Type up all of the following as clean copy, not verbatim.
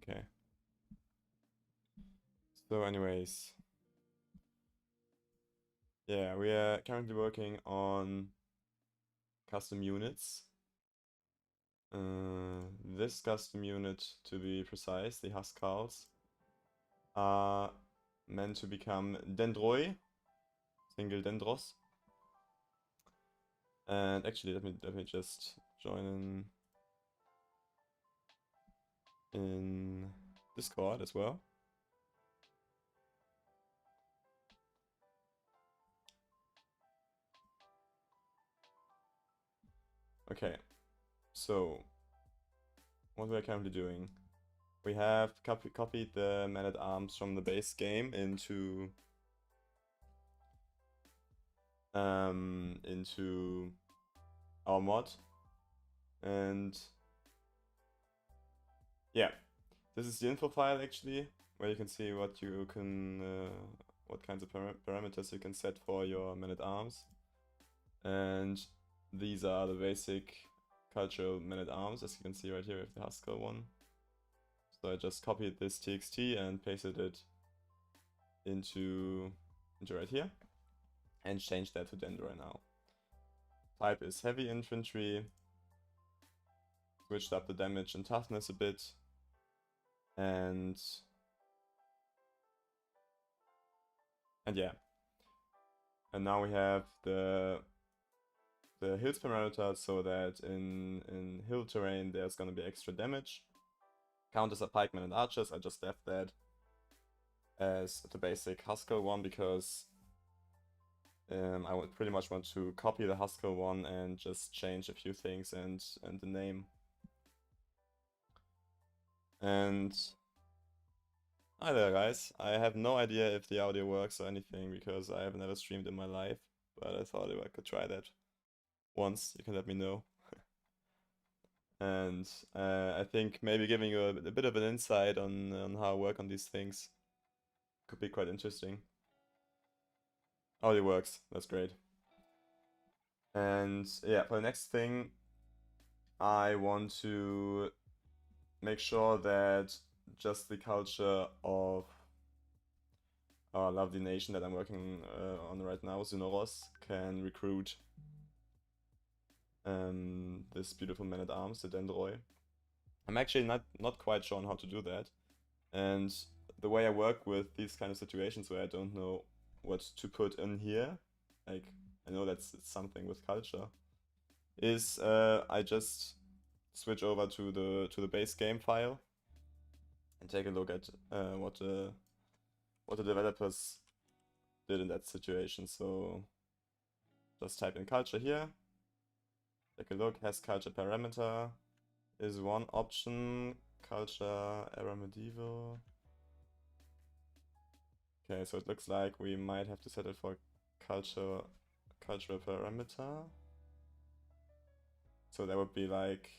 Okay. So anyways, yeah, we are currently working on custom units. This custom unit, to be precise, the Huskarls, are meant to become Dendroi, single Dendros. And actually, let me just join in Discord as well. Okay, so what we are currently doing, we have copied the Man-at-Arms from the base game into our mod, and yeah, this is the info file actually, where you can see what you can, what kinds of parameters you can set for your Man-at-Arms, and these are the basic cultural Man-at-Arms, as you can see right here with the Huskar one. So I just copied this txt and pasted it into right here, and changed that to Dendroi now. Type is heavy infantry, switched up the damage and toughness a bit, and yeah. And now we have the hills parameter, so that in hill terrain there's gonna be extra damage. Counters are pikemen and archers. I just left that as the basic Huskar one because I would pretty much want to copy the Huskar one and just change a few things and the name. And hi there guys, I have no idea if the audio works or anything because I have never streamed in my life, but I thought if I could try that once, you can let me know. And I think maybe giving you a bit of an insight on how I work on these things could be quite interesting. Audio works, that's great. And yeah, for the next thing, I want to make sure that just the culture of our lovely nation that I'm working on right now, Sunoros, can recruit this beautiful Man-at-Arms, the Dendroi. I'm actually not quite sure on how to do that. And the way I work with these kind of situations where I don't know what to put in here, like I know that's something with culture, is I just switch over to the base game file and take a look at what the developers did in that situation. So just type in culture here, take a look. Has culture parameter is one option. Culture era medieval. Okay, so it looks like we might have to set it for cultural parameter. So that would be like,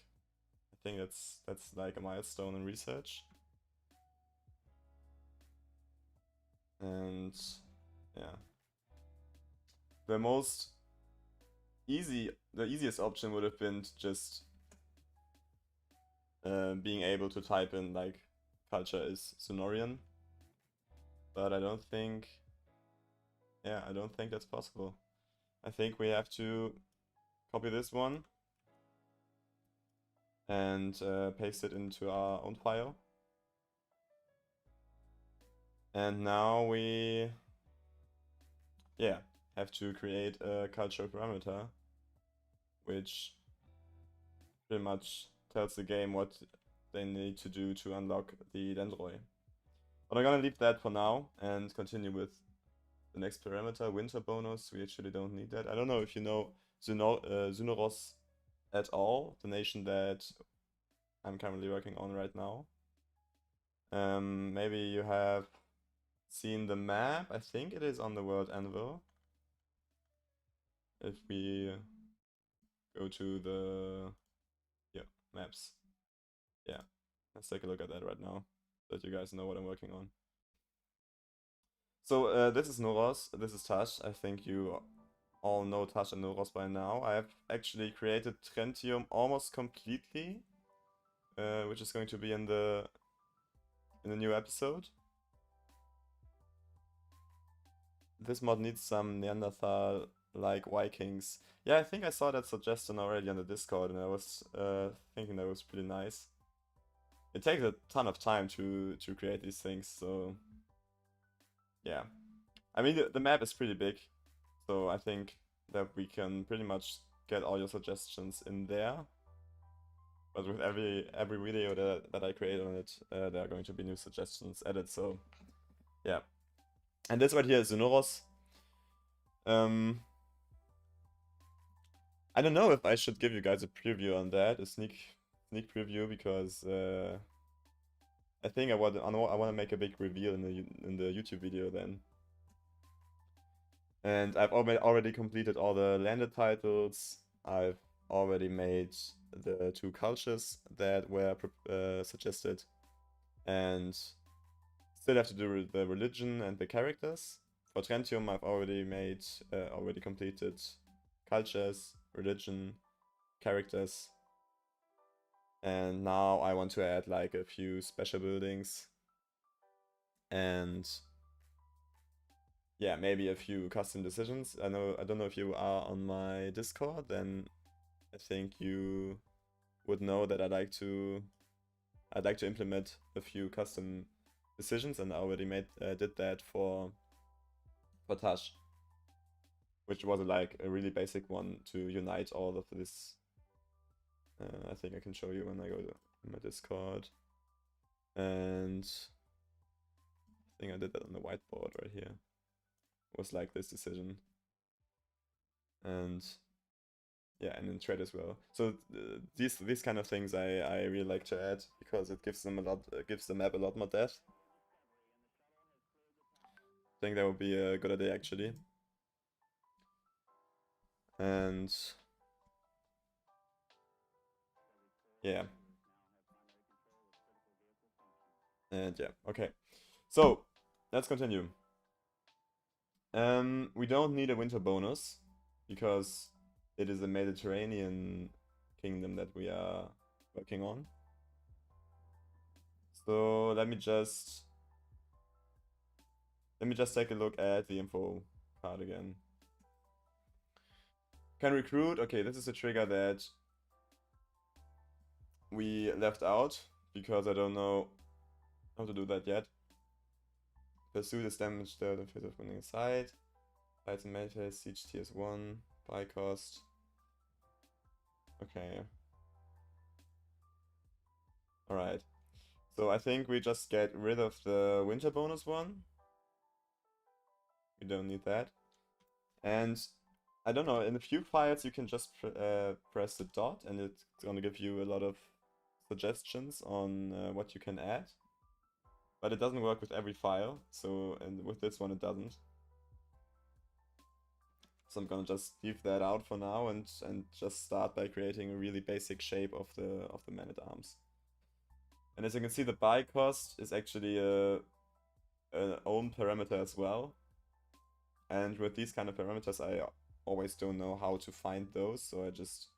I think that's like a milestone in research. And yeah, the easiest option would have been just being able to type in like culture is Sonorian, but I don't think that's possible. I think we have to copy this one and paste it into our own file. And now we have to create a cultural parameter which pretty much tells the game what they need to do to unlock the Dendroi. But I'm gonna leave that for now and continue with the next parameter, winter bonus. We actually don't need that. I don't know if you know Sunoros at all, the nation that I'm currently working on right now. Maybe you have seen the map. I think it is on the World Anvil. If we go to the maps. Yeah, let's take a look at that right now, so that you guys know what I'm working on. So this is Noros, this is Tash. I think you all know Tash and Noros by now. I have actually created Trentium almost completely, which is going to be in the in a new episode. This mod needs some Neanderthal-like Vikings. Yeah, I think I saw that suggestion already on the Discord, and I was thinking that was pretty nice. It takes a ton of time to create these things, so yeah. I mean, the map is pretty big, so I think that we can pretty much get all your suggestions in there. But with every video that I create on it, there are going to be new suggestions added, so yeah. And this right here is Zunoros. I don't know if I should give you guys a preview on that, a sneak preview, because I think I want to make a big reveal in the YouTube video then. And I've already completed all the landed titles. I've already made the 2 cultures that were suggested, and still have to do the religion and the characters. For Trentium, I've already completed cultures, religion, characters, and now I want to add like a few special buildings and yeah, maybe a few custom decisions. I don't know if you are on my Discord, then I think you would know that I'd like to implement a few custom decisions, and I already did that for Tash, which was like a really basic one to unite all of this. I think I can show you when I go to my Discord, and I think I did that on the whiteboard right here. It was like this decision, and yeah, and in trade as well. So these kind of things I really like to add, because it gives them gives the map a lot more depth. I think that would be a good idea actually. And yeah. And yeah, okay. So let's continue. We don't need a winter bonus because it is a Mediterranean kingdom that we are working on. So let me just take a look at the info card again. Can recruit. Okay, this is a trigger that we left out because I don't know how to do that yet. Pursue this damage the face of winning side. Fights and meditate, siege tiers 1, buy cost. Okay. Alright. So I think we just get rid of the winter bonus one. We don't need that. And I don't know, in a few files you can just press the dot and it's gonna give you a lot of suggestions on what you can add. But it doesn't work with every file, so and with this one it doesn't. So I'm gonna just leave that out for now and just start by creating a really basic shape of the man-at-arms. And as you can see, the buy cost is actually an own parameter as well. And with these kind of parameters, I always don't know how to find those, so I just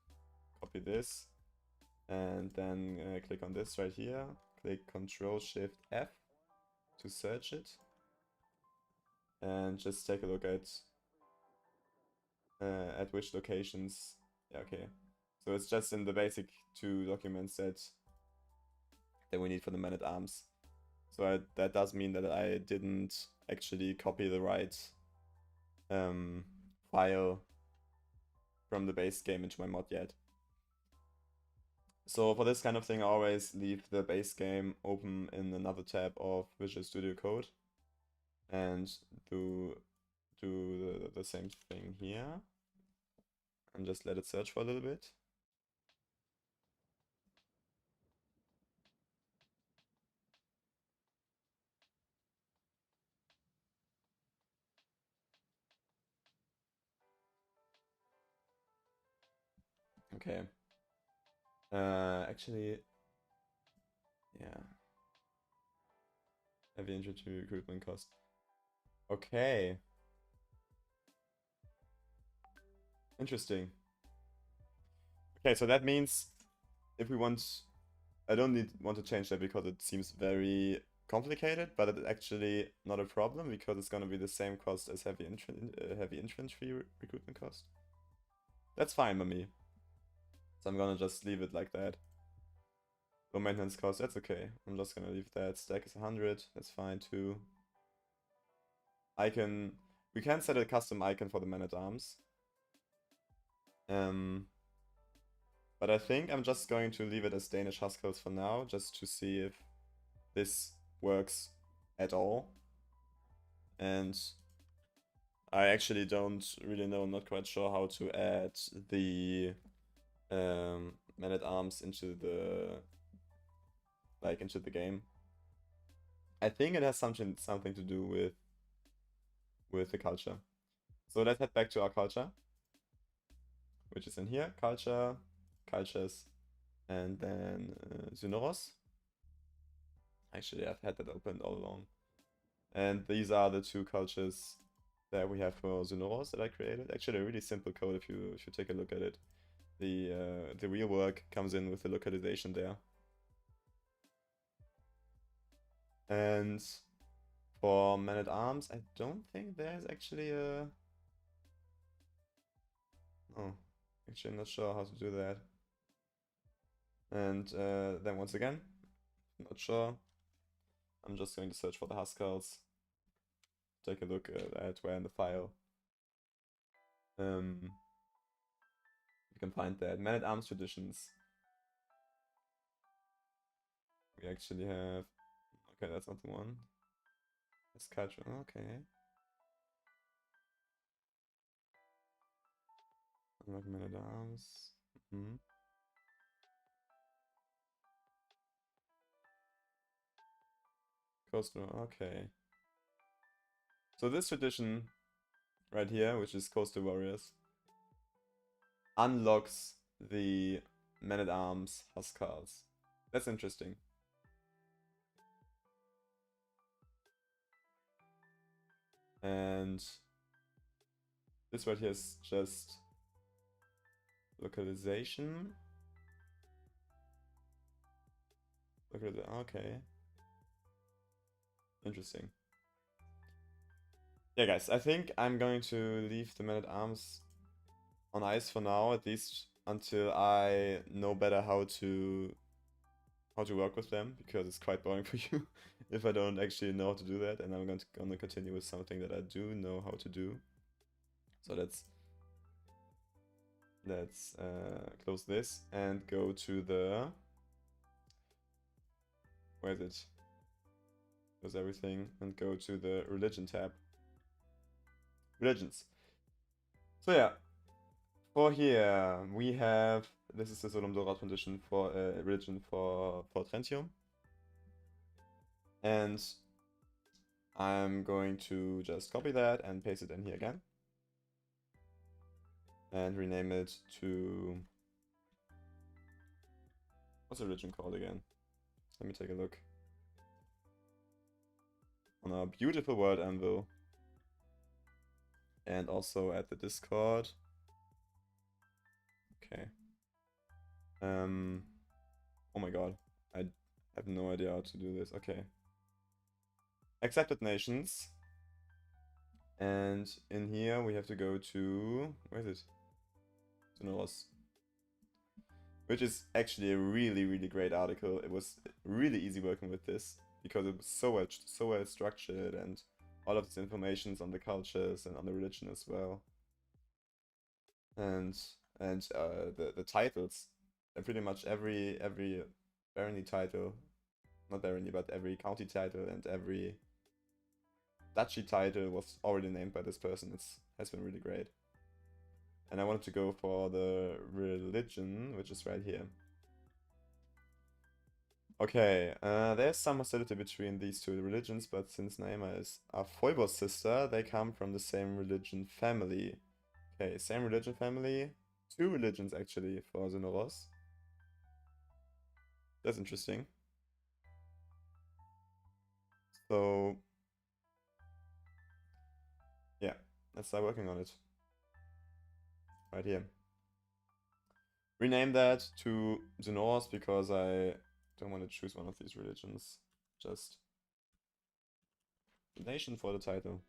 copy this and then click on this right here. Click Ctrl-Shift-F to search it, and just take a look at which locations. Yeah, okay. So it's just in the basic 2 documents that we need for the man-at-arms. So that does mean that I didn't actually copy the right file from the base game into my mod yet. So for this kind of thing, I always leave the base game open in another tab of Visual Studio Code and do the same thing here and just let it search for a little bit. Okay. Actually, yeah. Heavy entry to recruitment cost. Okay. Interesting. Okay, so that means if we want, I don't want to change that because it seems very complicated, but it's actually not a problem because it's gonna be the same cost as heavy infantry recruitment cost. That's fine by me. So I'm gonna just leave it like that. Low maintenance cost, that's okay. I'm just gonna leave that. Stack is 100, that's fine too. Icon, we can set a custom icon for the man-at-arms. But I think I'm just going to leave it as Danish Huskarls for now, just to see if this works at all. And I actually don't really know, I'm not quite sure how to add the man-at-arms into the game. I think it has something to do with the culture. So let's head back to our culture, which is in here, culture, cultures, and then Synoros. Actually, I've had that opened all along. And these are the two cultures that we have for Synoros that I created. Actually, a really simple code if you take a look at it. The real work comes in with the localization there. And for man-at-arms, I don't think there's actually a... Oh, actually I'm not sure how to do that. And then once again, not sure. I'm just going to search for the Huskarls. Take a look at where in the file. You can find that. Man-at-arms traditions. We actually have... Okay, that's not the one. That's culture. Okay. Unlock man-at-arms. Coastal. Okay. So this tradition right here, which is Coastal Warriors, unlocks the man-at-arms Huskarls. That's interesting. And this right here is just localization. Okay. Interesting. Yeah, guys, I think I'm going to leave the man-at-arms on ice for now, at least until I know better how to work with them, because it's quite boring for you if I don't actually know how to do that, and I'm gonna continue with something that I do know how to do. So let's close this and go to the... Where is it? Close everything and go to the religion tab. Religions. So yeah, for here we have, this is the Solum Dora tradition for religion for Trentium. And I'm going to just copy that and paste it in here again. And rename it to... What's the religion called again? Let me take a look. On our beautiful word anvil. And also at the Discord. Okay. Oh my god. I have no idea how to do this. Okay. Accepted nations. And in here we have to go to... Where is it? Synoros. Which is actually a really, really great article. It was really easy working with this, because it was so well structured, and all of this information on the cultures and on the religion as well. And the titles, and pretty much every barony title, not barony, but every county title and every duchy title was already named by this person. It has been really great. And I wanted to go for the religion, which is right here. Okay, there's some hostility between these two religions, but since Naima is a Phoibos sister, they come from the same religion family. Okay, same religion family. Two religions actually for Synoros. That's interesting. So, yeah, let's start working on it. Right here. Rename that to Synoros because I don't want to choose one of these religions. Just nation for the title.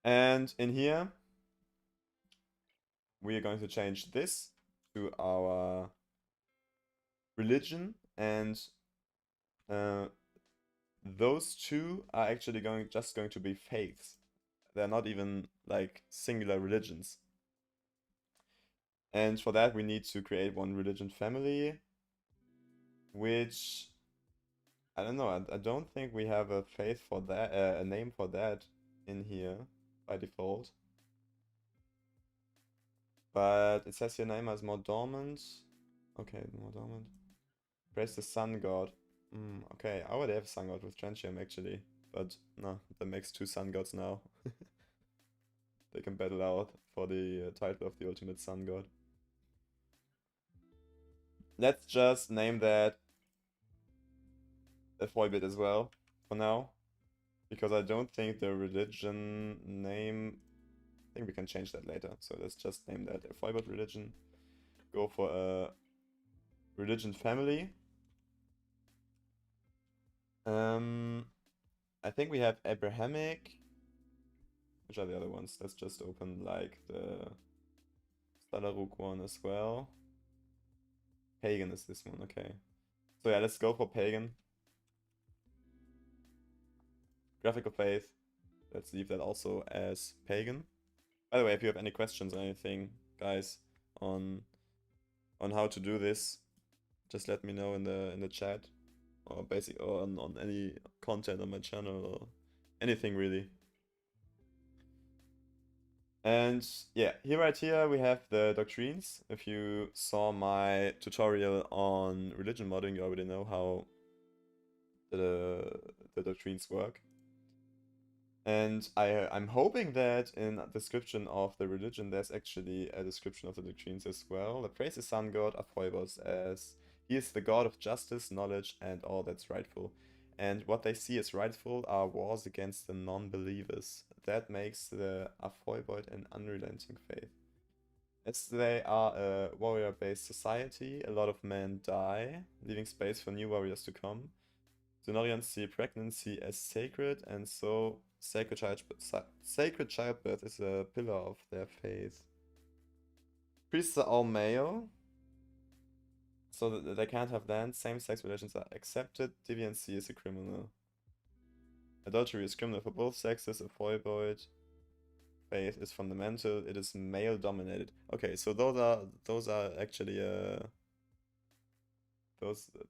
And in here, we are going to change this to our religion, and those two are actually just going to be faiths. They're not even like singular religions. And for that, we need to create one religion family, which I don't know. I don't think we have a faith for that, a name for that in here by default. But it says your name as more dormant. Okay, more dormant. Praise the sun god. Okay, I already have a sun god with Trenchium actually, but no, that makes 2 sun gods now. They can battle out for the title of the ultimate sun god. Let's just name that a Foibit as well for now, because I don't think the religion name. I think we can change that later. So let's just name that a Foibit religion. Go for a religion family. I think we have Abrahamic. Which are the other ones? Let's just open like the Stalaruk one as well. Pagan is this one, okay. So yeah, let's go for Pagan. Graphical Faith. Let's leave that also as Pagan. By the way, if you have any questions or anything, guys, on how to do this, just let me know in the chat, or on any content on my channel or anything really. And yeah, right here we have the doctrines. If you saw my tutorial on religion modding, you already know how the doctrines work. And I'm hoping that in the description of the religion, there's actually a description of the doctrines as well. The praise the sun god Aphoibos as he is the god of justice, knowledge, and all that's rightful. And what they see as rightful are wars against the non-believers. That makes the Aphoiboid an unrelenting faith. As they are a warrior-based society, a lot of men die, leaving space for new warriors to come. The Norians see pregnancy as sacred, and so sacred childbirth is a pillar of their faith. Priests are all male, so that they can't have land. Same-sex relations are accepted. Deviancy is a criminal. Adultery is criminal for both sexes. A Foiboid faith is fundamental. It is male-dominated. Okay, so those are actually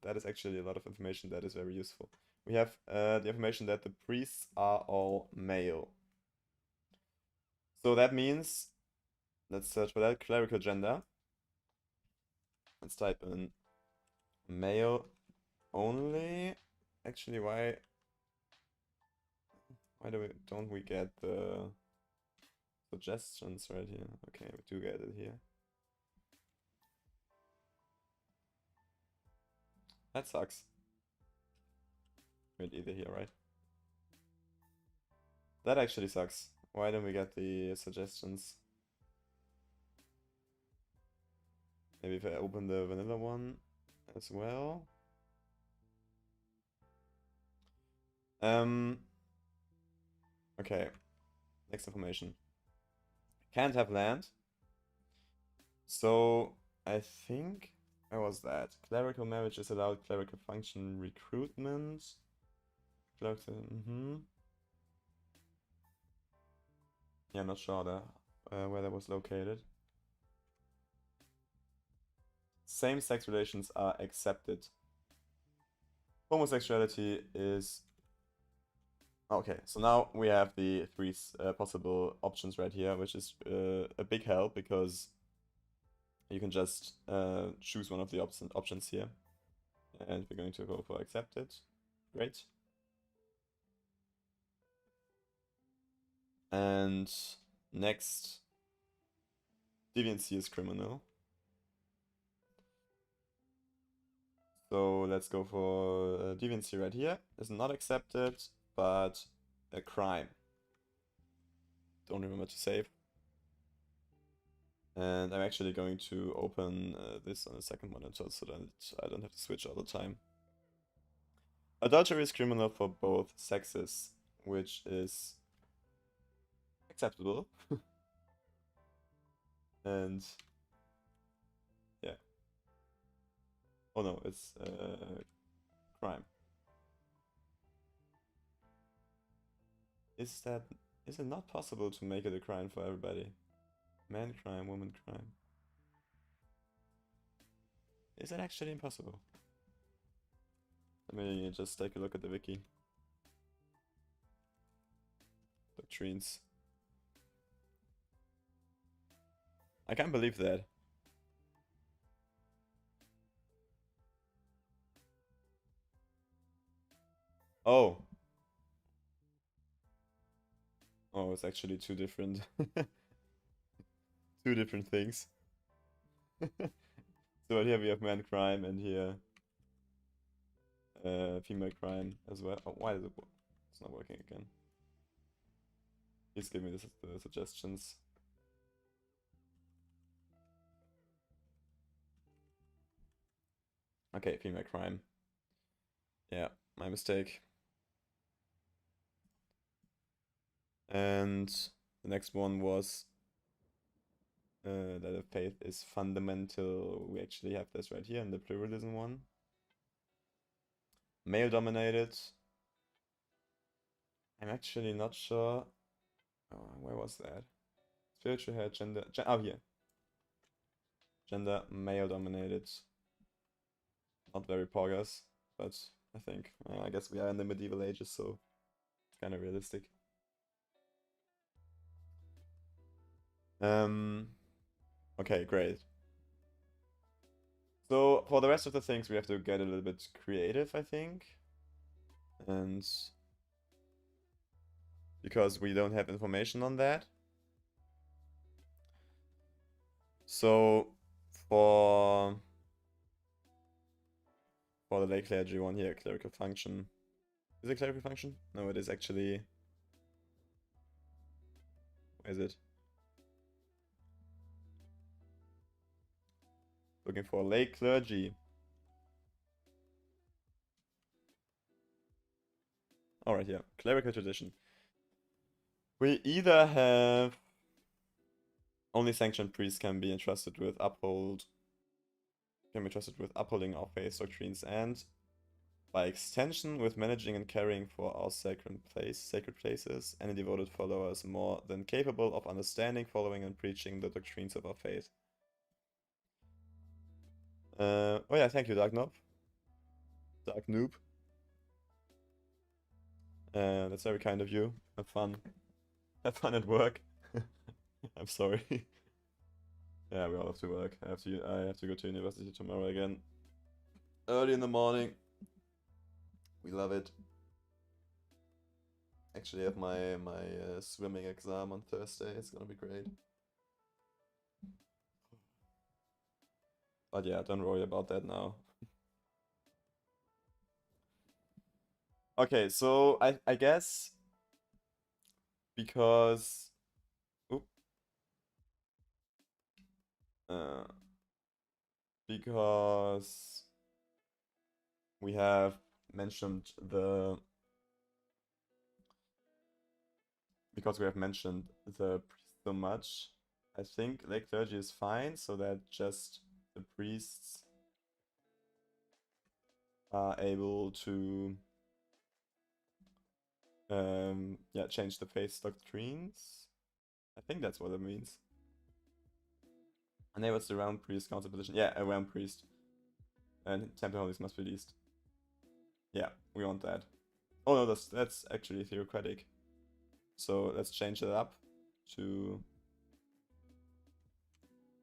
that is actually a lot of information that is very useful. We have the information that the priests are all male. So that means, let's search for that, clerical gender. Let's type in male only. Actually, why don't we get the suggestions right here? Okay, we do get it here. That sucks. Wait, either here, right? That actually sucks. Why don't we get the suggestions? Maybe if I open the vanilla one as well. Okay. Next information. Can't have land. So I think, where was that? Clerical marriage is allowed. Clerical function recruitment. Clerical, Yeah, not sure where that was located. Same-sex relations are accepted. Homosexuality is... Okay, so now we have the 3 possible options right here, which is a big help because you can just choose one of the options here. And we're going to go for accepted. Great. And next, deviancy is criminal. So let's go for deviancy right here. Is not accepted, but a crime. Don't remember to save. And I'm actually going to open this on the second monitor so that I don't have to switch all the time. Adultery is criminal for both sexes, which is acceptable. And yeah. Oh no, it's crime. Is it not possible to make it a crime for everybody? Man crime, woman crime. Is it actually impossible? Let me just take a look at the wiki. Doctrines. I can't believe that. Oh. Oh, it's actually two different two different things. So here we have man crime and here female crime as well. Oh, why is it? It's not working again. Please give me the suggestions. Okay, female crime. Yeah, my mistake. And the next one was that a faith is fundamental. We actually have this right here in the pluralism one. Male dominated. I'm actually not sure. Oh, where was that? Spiritual head, gender. Oh, here. Gender, male dominated. Not very poggers, but I think, I guess we are in the medieval ages, so it's kind of realistic. Okay, great. So for the rest of the things, we have to get a little bit creative, I think. And because we don't have information on that. So for the lay clergy one here, clerical function. Is it clerical function? No, it is actually. Where is it? Looking for lay clergy. Alright, yeah. Clerical tradition. We either have only sanctioned priests can be entrusted with upholding our faith doctrines, and by extension with managing and caring for our sacred places, any devoted followers more than capable of understanding, following, and preaching the doctrines of our faith. Oh yeah, thank you, Dark Noob. Dark Noob. That's very kind of you. Have fun. Have fun at work. I'm sorry. Yeah, we all have to work. I have to go to university tomorrow again. Early in the morning. We love it. Actually, I have my swimming exam on Thursday. It's gonna be great. But yeah, don't worry about that now. Okay, so I guess because because we have mentioned the priest so much, I think lay clergy is fine, so that just the priests are able to yeah, change the faith doctrines. I think that's what it means. And then what's the realm priest council position? Yeah, a realm priest. And temple holies must be released. Yeah, we want that. Oh no, that's actually theocratic. So let's change it up to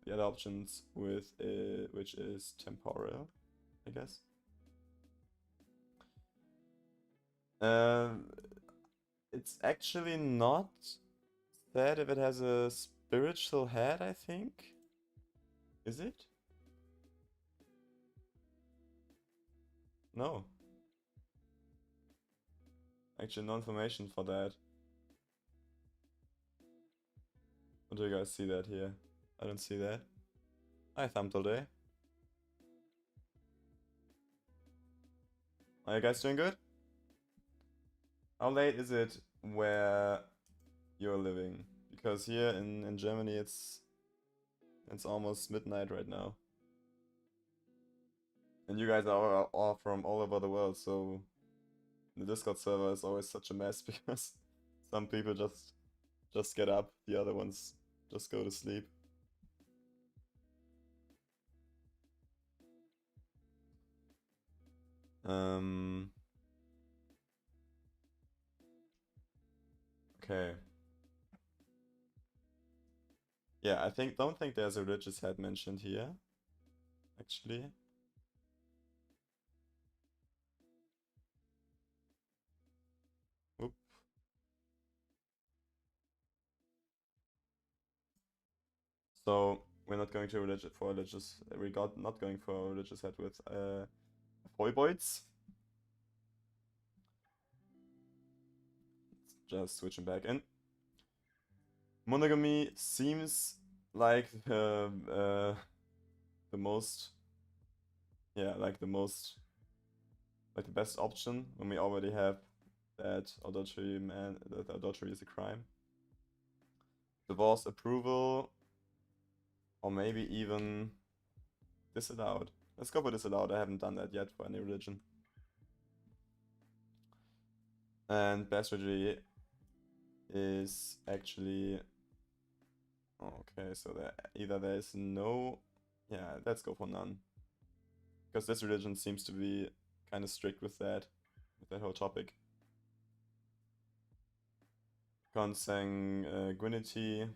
the other options with which is temporal, I guess. It's actually not said if it has a spiritual head, I think. Is it? No. Actually, no information for that. Or do you guys see that here? I don't see that. Hi, Thumbtoday. Are you guys doing good? How late is it where you're living? Because here in Germany it's almost midnight right now. And you guys are all from all over the world, so the Discord server is always such a mess because some people just get up, the other ones just go to sleep. Okay. Yeah, don't think there's a religious head mentioned here, actually. Oop. So we're not going to not going for a religious head with Voivoids. Just switching back in. Monogamy seems like the most, yeah, like the best option when we already have that adultery is a crime. Divorce approval, or maybe even disallowed. Let's go for disallowed. I haven't done that yet for any religion. And bastardry is actually okay. So either there is no, yeah. Let's go for none, because this religion seems to be kind of strict with that whole topic. Consanguinity.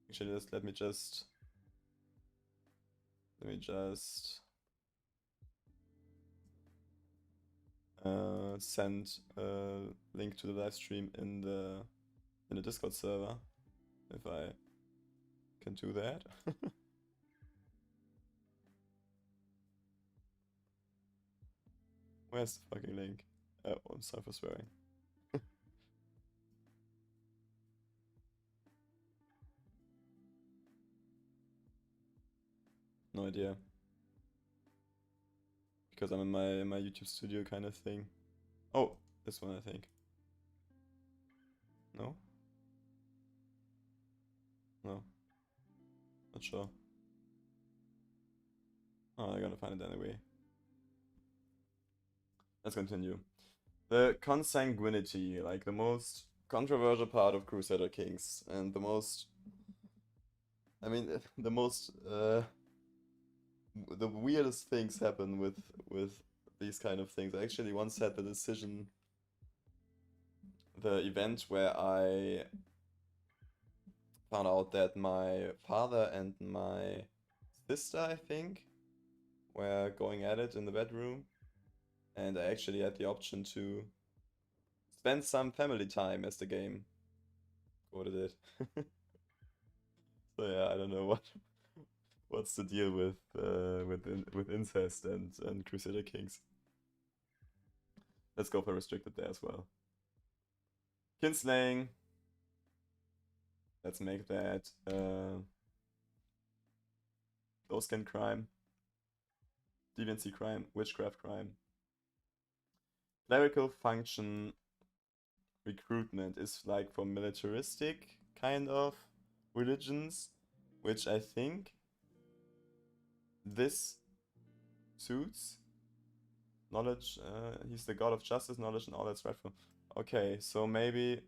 Actually, let me just send a link to the live stream in the Discord server, if I can do that. Where's the fucking link? Oh, I'm sorry for swearing. No idea. Because I'm in my YouTube studio kind of thing. Oh, this one I think. No? No. Not sure. Oh, I'm gonna find it anyway. Let's continue. The consanguinity, like the most controversial part of Crusader Kings, and the most, I mean, the most, the weirdest things happen with these kind of things. I actually once had the event where I found out that my father and my sister, I think, were going at it in the bedroom, and I actually had the option to spend some family time as the game quoted it. So yeah, I don't know what's the deal with incest and Crusader Kings. Let's go for restricted there as well. Kinslaying. Let's make that close-skin crime, deviancy crime, witchcraft crime. Clerical function recruitment is like for militaristic kind of religions, which I think this suits. Knowledge, he's the god of justice, knowledge, and all that's rightful. Okay, so maybe,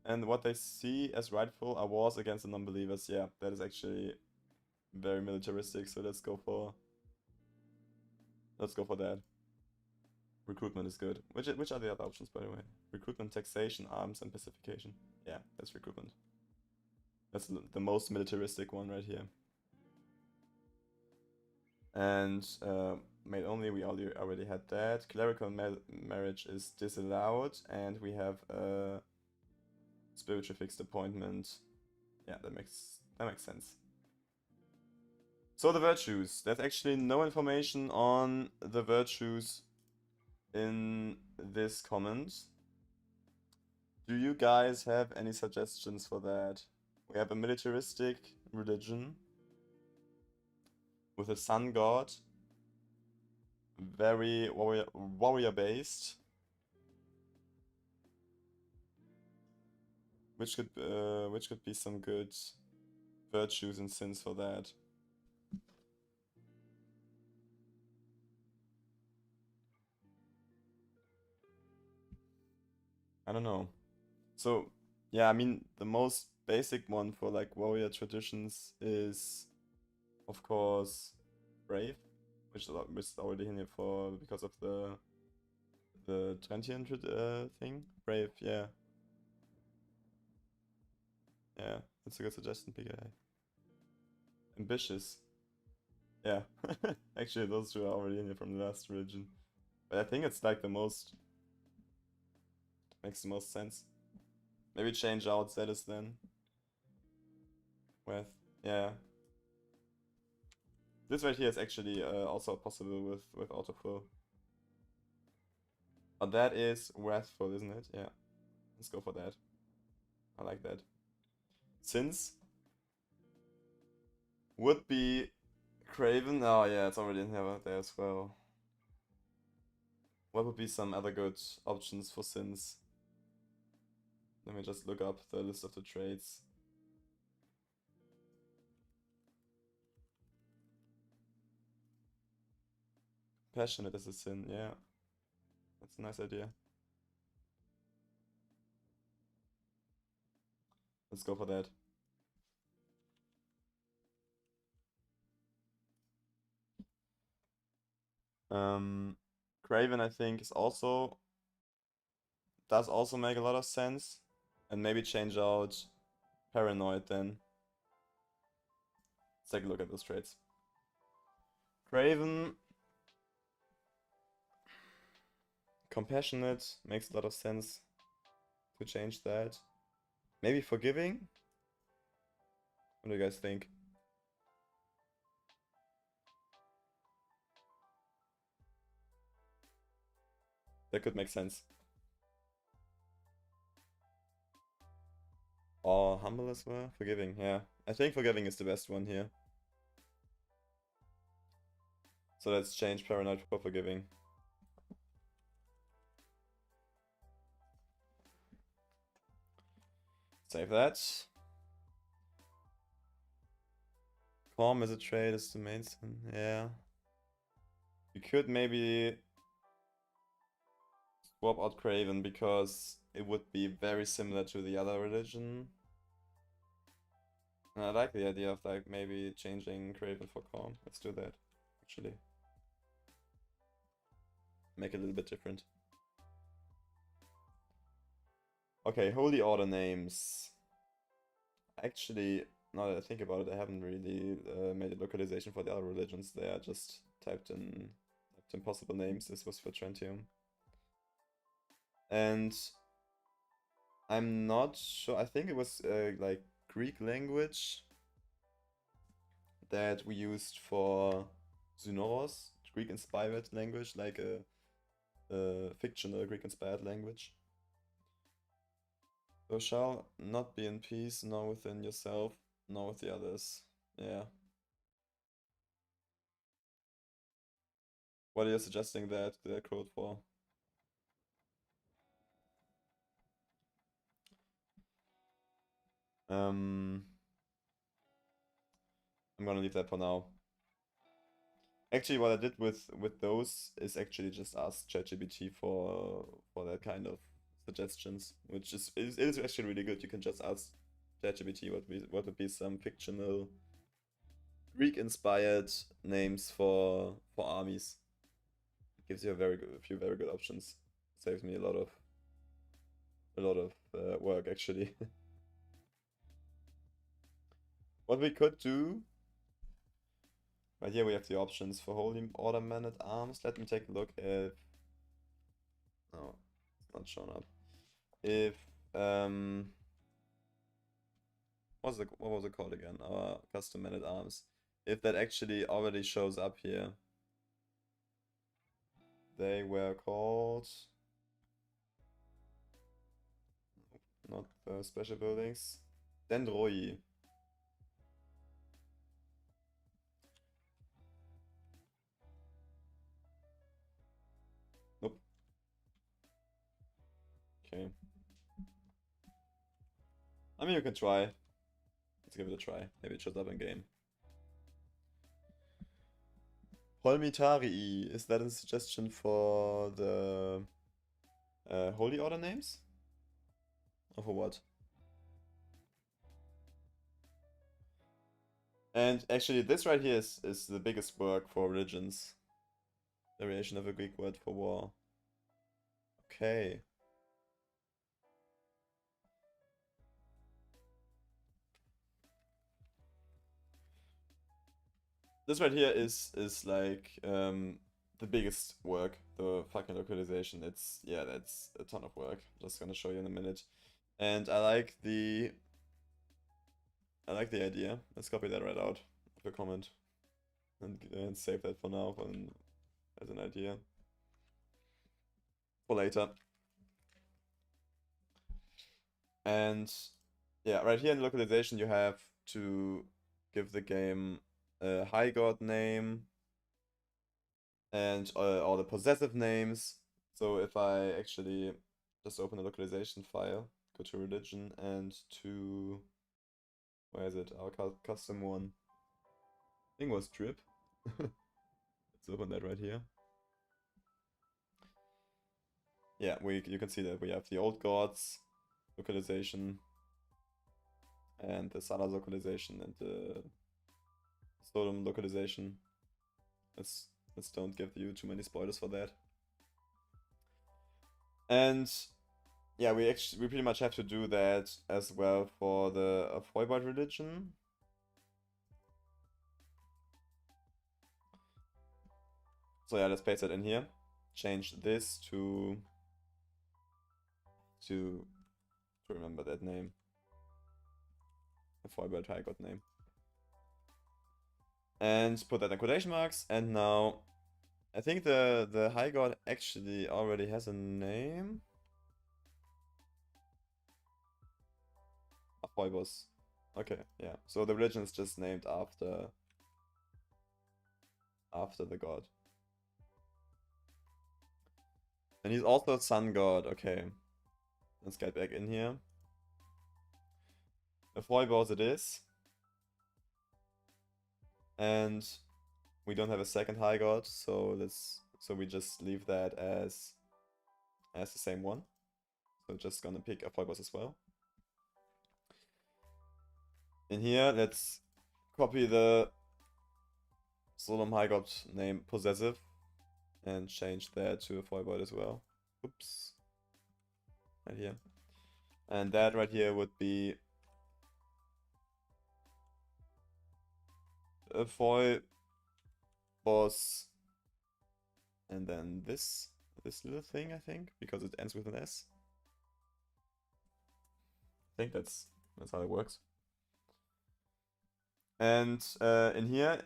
and what they see as rightful are wars against the non-believers. Yeah, that is actually very militaristic, so let's go for that. Recruitment is good. Which are the other options, by the way? Recruitment, taxation, arms, and pacification. Yeah, that's recruitment. That's the most militaristic one right here. And made only, we already had that. Clerical marriage is disallowed, and we have a spiritual fixed appointment. Yeah, that makes sense. So the virtues. There's actually no information on the virtues in this comment. Do you guys have any suggestions for that? We have a militaristic religion with a sun god, very warrior based. which could be some good virtues and sins for that. I don't know. So yeah, I mean the most basic one for like warrior traditions is of course Brave, which is already in here for because of the 2000 thing. Brave, yeah. Yeah, that's a good suggestion, PKI. Ambitious. Yeah. Actually those two are already in here from the last religion. But I think it's like the most makes the most sense. Maybe change out status then. With yeah. This right here is actually also possible with autofill. But that is wrathful, isn't it? Yeah. Let's go for that. I like that. Since would be Craven. Oh yeah, it's already in here there as well. What would be some other good options for Sins? Let me just look up the list of the traits. Passionate is a sin, yeah. That's a nice idea. Let's go for that. Craven I think is also does also make a lot of sense. And maybe change out Paranoid then. Let's take a look at those traits. Craven, Compassionate makes a lot of sense to change that. Maybe Forgiving? What do you guys think? That could make sense. Or Humble as well? Forgiving, yeah. I think Forgiving is the best one here. So let's change Paranoid for Forgiving. Save that. Calm as a trait is the main sin, yeah. You could maybe swap out Craven because it would be very similar to the other religion. And I like the idea of like maybe changing Craven for Calm. Let's do that, actually. Make it a little bit different. Okay, Holy Order names. Actually, now that I think about it, I haven't really made a localization for the other religions. They are just typed in possible names. This was for Trentium. And I'm not sure. I think it was like Greek language that we used for Zunoros, Greek-inspired language, like a fictional Greek-inspired language. So shall not be in peace, nor within yourself, nor with the others. Yeah. What are you suggesting that the quote for? I'm gonna leave that for now. Actually, what I did with those is actually just ask ChatGPT for that kind of suggestions, which is actually really good. You can just ask ChatGPT what would be some fictional Greek-inspired names for armies. It gives you a few very good options. Saves me a lot of work actually. What we could do. Right here we have the options for Holy Order Men at Arms. Let me take a look if. No, it's not shown up. If what was it called again? Our custom Men at Arms. If that actually already shows up here. They were called. Not the special buildings. Dendroi. Nope. Okay. I mean, you can try. Let's give it a try. Maybe it shows up in game. Holmitarii, is that a suggestion for the Holy Order names? Or for what? And actually, this right here is the biggest work for religions. Variation of a Greek word for war. Okay. This right here is like the biggest work, the fucking localization. It's, yeah, that's a ton of work. Just gonna show you in a minute. And I like the idea. Let's copy that right out of the comment and save that for now as an idea for later. And yeah, right here in localization you have to give the game a high god name and all the possessive names. So if I actually just open the localization file, go to religion and to, where is it? Our custom one. I think it was drip. Let's open that right here. Yeah, you can see that we have the old gods localization and the Salas localization and the Sodom localization. Let's don't give you too many spoilers for that. And yeah, we pretty much have to do that as well for the Avoided religion. So yeah, let's paste that in here. Change this to remember that name. Avoided high god name. And put that in quotation marks. And now I think the high god actually already has a name. Phoebus. Okay, yeah. So the religion is just named after the god. And he's also a sun god. Okay. Let's get back in here. A Phoebus it is. And we don't have a second high god, so we just leave that as the same one. So just gonna pick a Phoebus as well. In here, let's copy the Solemn High God name possessive and change that to a Phoebus as well. Oops. Right here. And that right here would be a Phoebus and then this little thing, I think, because it ends with an S. I think that's how it works. And in here,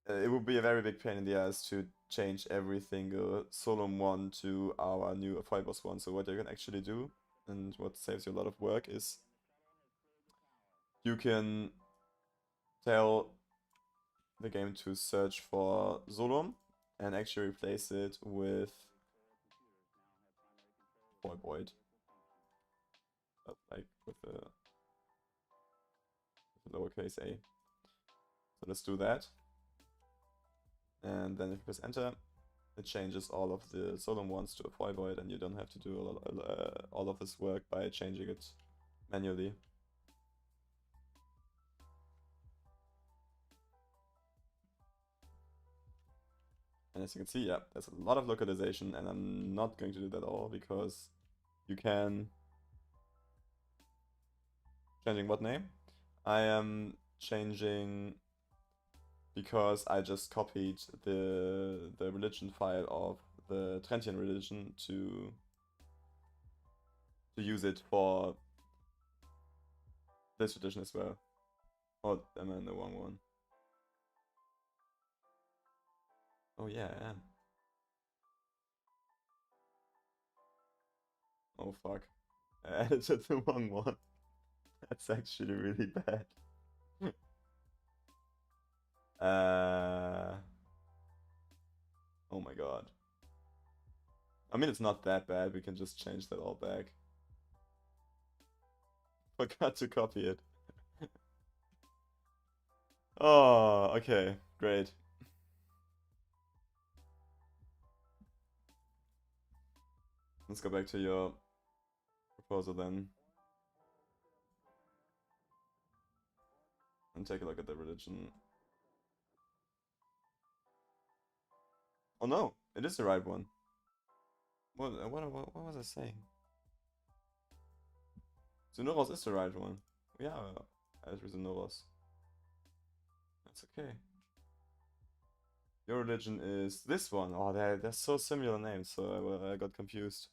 it would be a very big pain in the ass to change every single Solemn one to our new Phoebus one. So what you can actually do, and what saves you a lot of work, is you can tell the game to search for Solom and actually replace it with Void. But like with the lowercase a. So let's do that. And then if you press enter, it changes all of the Solemn ones to a Void, and you don't have to do all of this work by changing it manually. And as you can see, yeah, there's a lot of localization, and I'm not going to do that all because you can... Changing what name? I am changing because I just copied the religion file of the Trentian religion to use it for this tradition as well. Oh, am I in the wrong one? Oh yeah, I am. Oh fuck. I edited the wrong one. That's actually really bad. Oh my god. I mean, it's not that bad, we can just change that all back. Forgot to copy it. Oh, okay, great. Let's go back to your proposal then. And take a look at the religion. Oh no, it is the right one. What was I saying? Zunoros is the right one. Yeah, as Zunoros. That's okay. Your religion is this one. Oh, they're so similar names, so I got confused.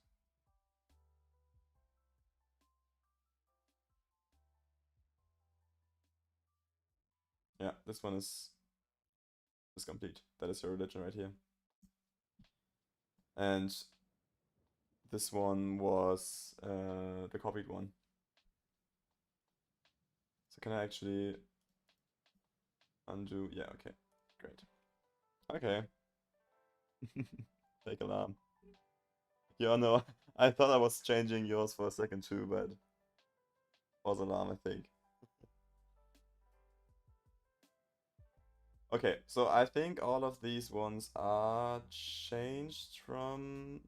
Yeah, this one is complete. That is your religion right here. And this one was the copied one. So can I actually undo? Yeah, okay. Great. Okay. Take alarm. Yeah, no, I thought I was changing yours for a second too, but was alarm, I think. Okay, so I think all of these ones are changed from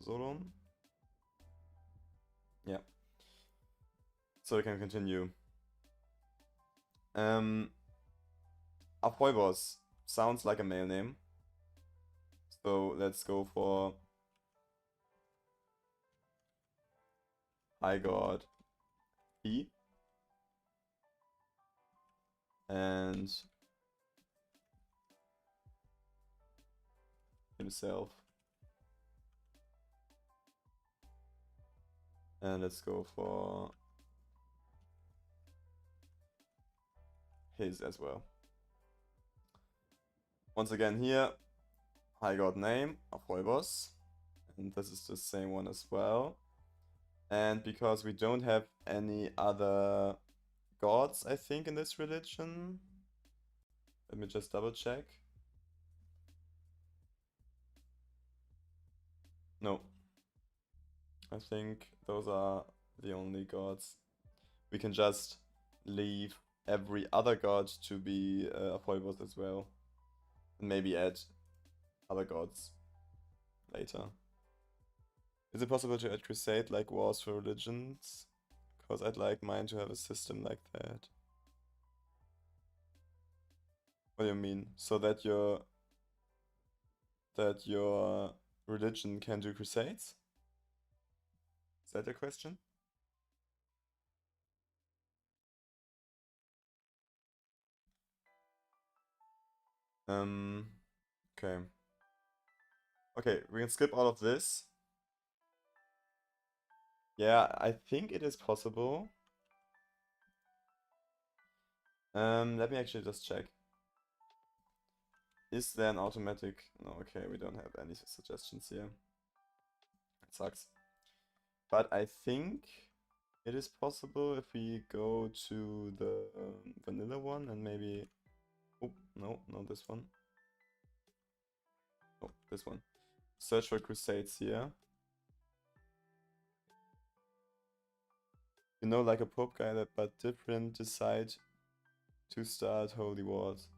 Zolon. Yeah. So we can continue. Aphoibos sounds like a male name. So let's go for High God He. And himself. And let's go for his as well. Once again here, High God name, Aphoibos. And this is the same one as well. And because we don't have any other gods, I think, in this religion. Let me just double check. No. I think those are the only gods. We can just leave every other god to be Aphoibos as well. And maybe add other gods later. Is it possible to add crusade like wars for religions? Because I'd like mine to have a system like that. What do you mean? So that your religion can do crusades? Is that your question? Okay. Okay, we can skip all of this. Yeah, I think it is possible. Let me actually just check. Is there an automatic? No, okay, we don't have any suggestions here. It sucks. But I think it is possible if we go to the vanilla one and maybe... Oh, no, not this one. Oh, this one. Search for crusades here. You know, like a Pope guy, but different, decide to start holy wars.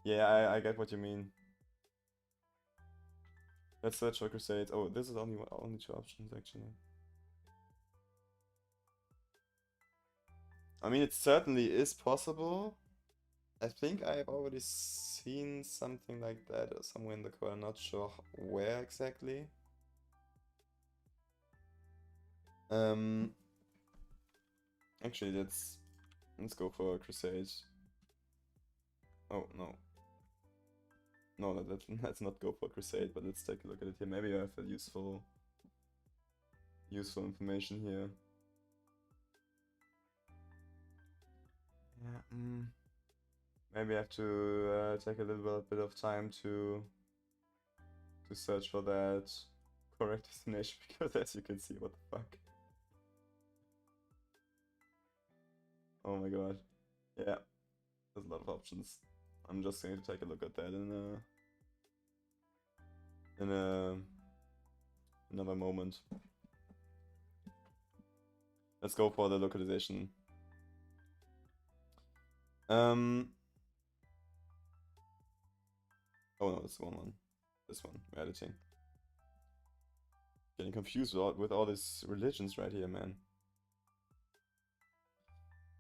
Yeah, I get what you mean. Let's search for crusades. Oh, this is only two options actually. I mean, it certainly is possible. I think I've already seen something like that somewhere in the code. I'm not sure where exactly. Actually, let's go for crusade. Oh no. No, let's not go for crusade, but let's take a look at it here. Maybe I have a useful information here. Yeah, maybe I have to take a little bit of time to search for that correct destination, because as you can see, what the fuck. Oh my god. Yeah, there's a lot of options. I'm just going to take a look at that in another moment. Let's go for the localization. Oh no, it's the wrong one. This one, we're editing. Getting confused with all these religions right here, man.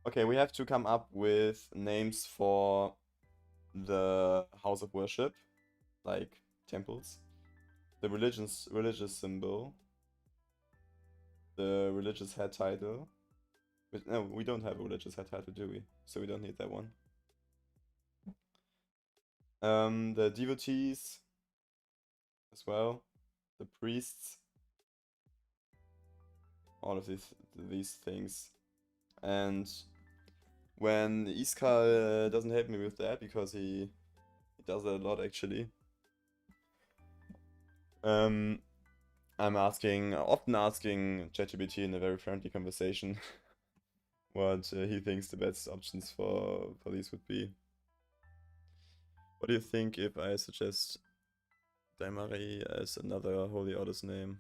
Okay, we have to come up with names for the house of worship, like temples, the religious symbol, the religious head title. No, we don't have a religious head title, do we? So we don't need that one. The devotees as well, the priests, all of these things. And when Iskal doesn't help me with that, because he does that a lot actually, I'm often asking ChatGPT in a very friendly conversation what he thinks the best options for these would be. What do you think if I suggest Daimari as another Holy Order's name?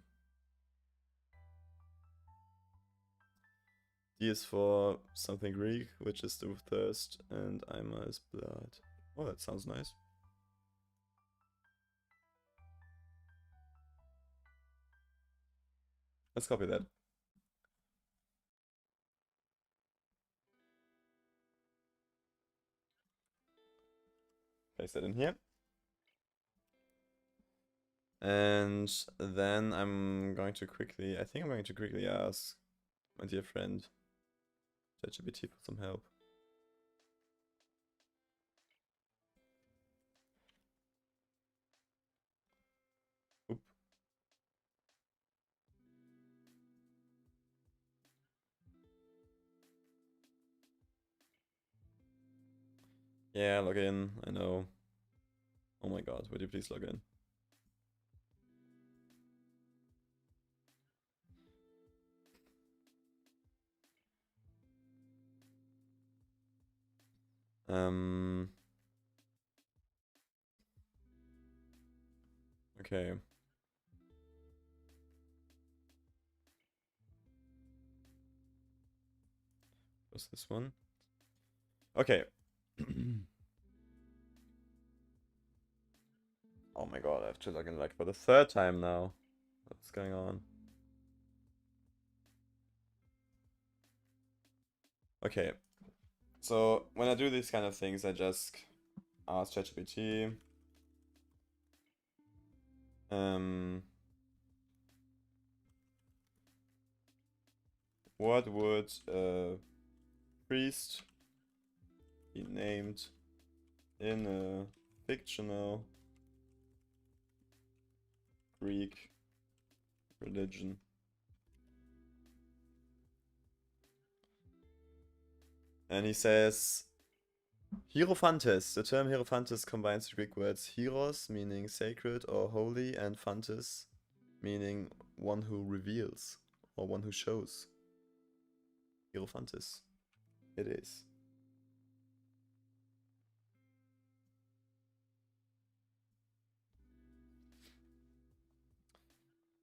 D is for something Greek, which is the thirst, and Aima is blood. Oh, that sounds nice. Let's copy that. Paste that in here. And then I'm going to quickly, I think I'm going to quickly ask my dear friend ChatGPT for some help. Oop. Yeah, log in, I know. Oh my god, would you please log in? Okay. What's this one? Okay. Oh my god, I have to log in like for the third time now. What's going on? Okay. So when I do these kind of things, I just ask ChatGPT. What would a priest be named in a fictional Greek religion? And he says, Hierophantes. The term Hierophantes combines the Greek words hieros, meaning sacred or holy, and phantes, meaning one who reveals or one who shows. Hierophantes. It is.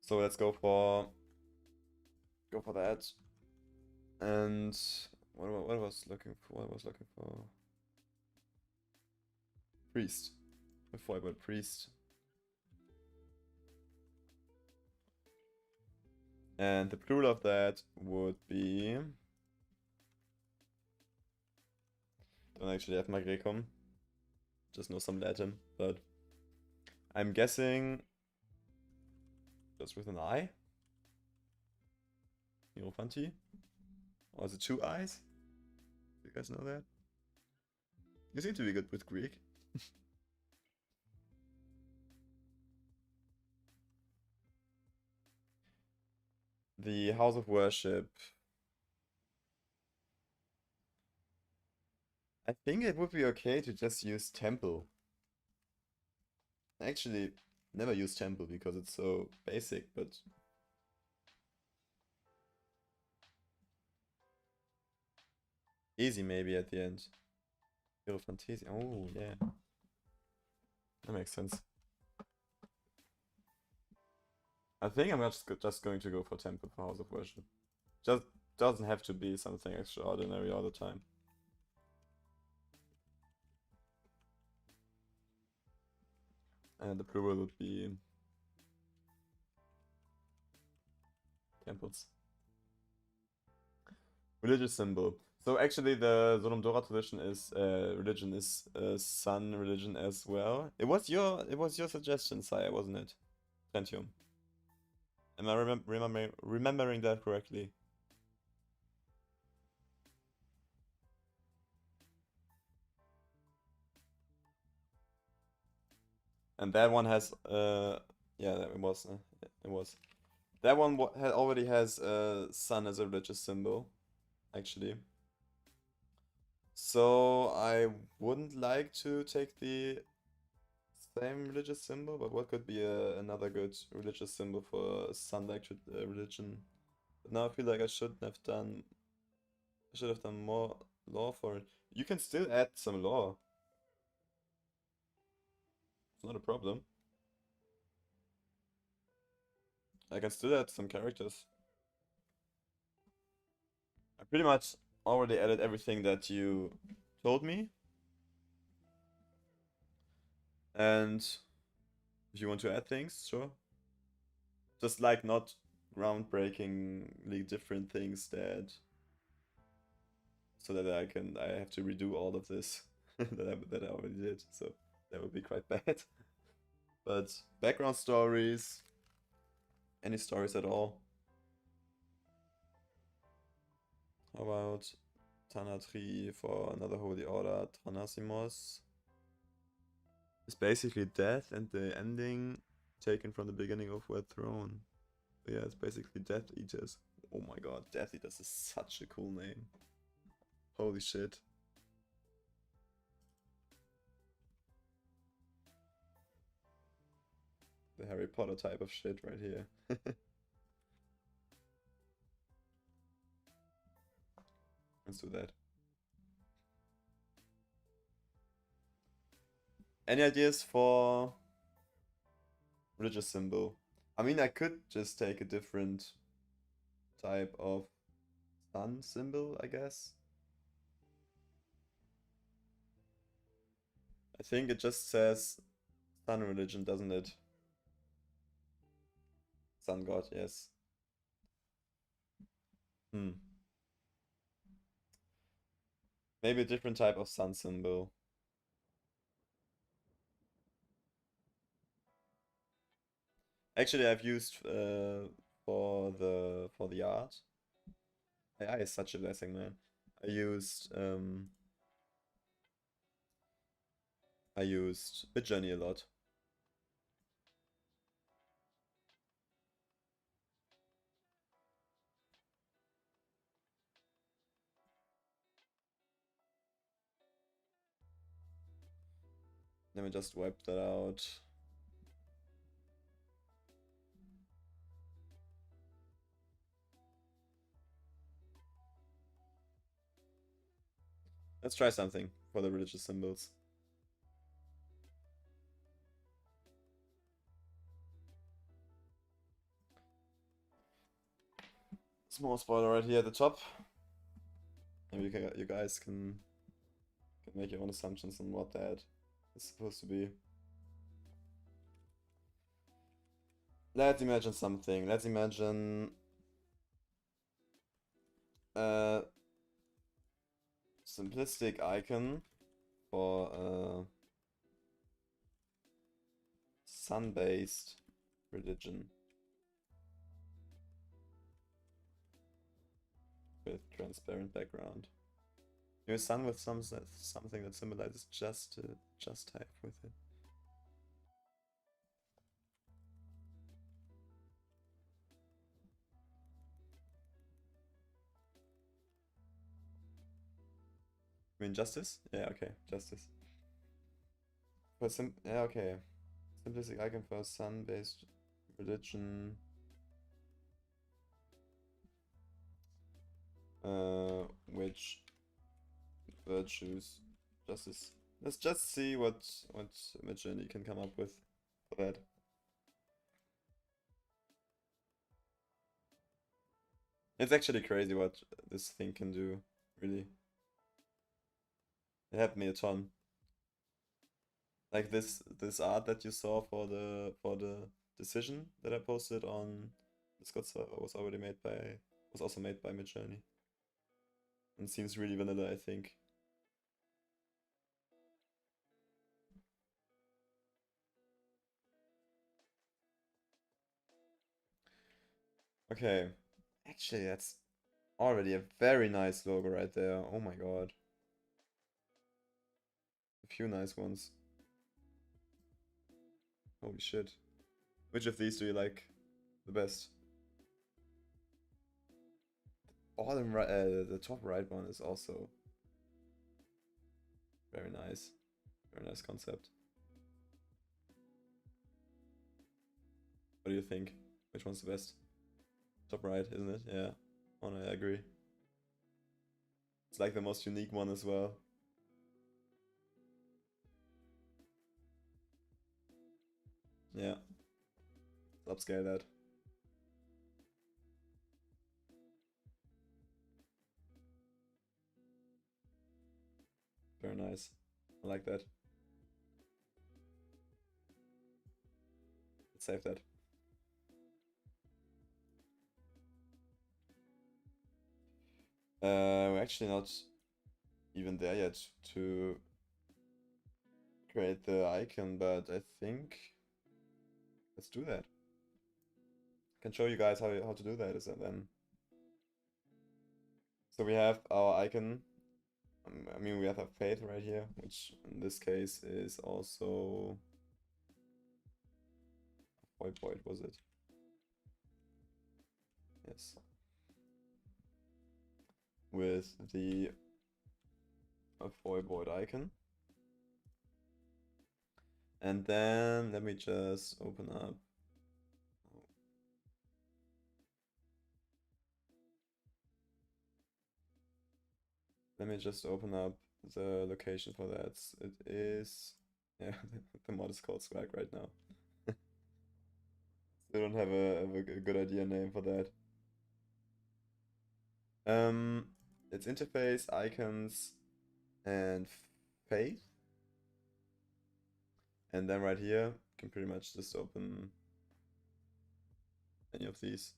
So let's go for that. And what I was looking for? Priest. Before I went priest. And the plural of that would be... Don't actually have my Grecum. Just know some Latin, but I'm guessing just with an I? Hierophanti? Or is it two I's? Do you guys know that? You seem to be good with Greek. The house of worship. I think it would be okay to just use temple. Actually, never use temple because it's so basic, but easy maybe at the end. Hierophantesi. Oh, yeah. That makes sense. I think I'm just going to go for temple for house of worship. doesn't have to be something extraordinary all the time. And the plural would be temples. Religious symbol. So actually the Sodom Dora tradition is religion is sun religion as well. It was your suggestion, Saya, wasn't it? Trentium. Am I remembering that correctly? And that one has yeah, it was it was. That one already has sun as a religious symbol, actually. So I wouldn't like to take the same religious symbol, but what could be another good religious symbol for a sun-like religion? But now I feel like I should have done more lore for it. You can still add some lore. It's not a problem. I can still add some characters. I pretty much already added everything that you told me. And if you want to add things, sure. Just like not groundbreakingly different things that so that I have to redo all of this that I already did. So that would be quite bad. But background stories, any stories at all. How about Tanatri for another holy order, Thanasimos? It's basically death and the ending taken from the beginning of World Throne. But yeah, it's basically Death Eaters. Oh my god, Death Eaters is such a cool name. Holy shit. The Harry Potter type of shit right here. Let's do that. Any ideas for religious symbol? I mean, I could just take a different type of sun symbol, I guess. I think it just says sun religion, doesn't it? Sun god, yes. Hmm. Maybe a different type of sun symbol. Actually, I've used for the art. AI is such a blessing, man. I used Midjourney a lot. Let me just wipe that out. Let's try something for the religious symbols. Small spoiler right here at the top. Maybe you guys can make your own assumptions on what that is supposed to be. Let's imagine something. Let's imagine a simplistic icon for a sun-based religion with transparent background. Your sun with something that symbolizes just type with it. You mean justice? Yeah, okay, justice. Yeah, okay. Simplistic icon for a sun-based religion. Which virtues justice. Let's just see what Midjourney can come up with for that. It's actually crazy what this thing can do, really. It helped me a ton. Like this art that you saw for the decision that I posted on Discord server was also made by Midjourney. And seems really vanilla, I think. Okay. Actually, that's already a very nice logo right there. Oh my god. A few nice ones. Holy shit. Which of these do you like the best? Bottom right, the top right one is also very nice. Very nice concept. What do you think? Which one's the best? Top right, isn't it? Yeah. Oh no, I agree. It's like the most unique one as well. Yeah. Let's upscale that. Very nice. I like that. Let's save that. We're actually not even there yet to create the icon, but I think let's do that. I can show you guys how to do that is that then. So we have our icon. I mean, we have a faith right here, which in this case is also what point was it? Yes. With the void icon. And then let me just open up. Let me just open up the location for that. It is, yeah, the mod is called Swag right now. They don't have a good idea name for that. It's interface, icons, and faith. And then right here, you can pretty much just open any of these.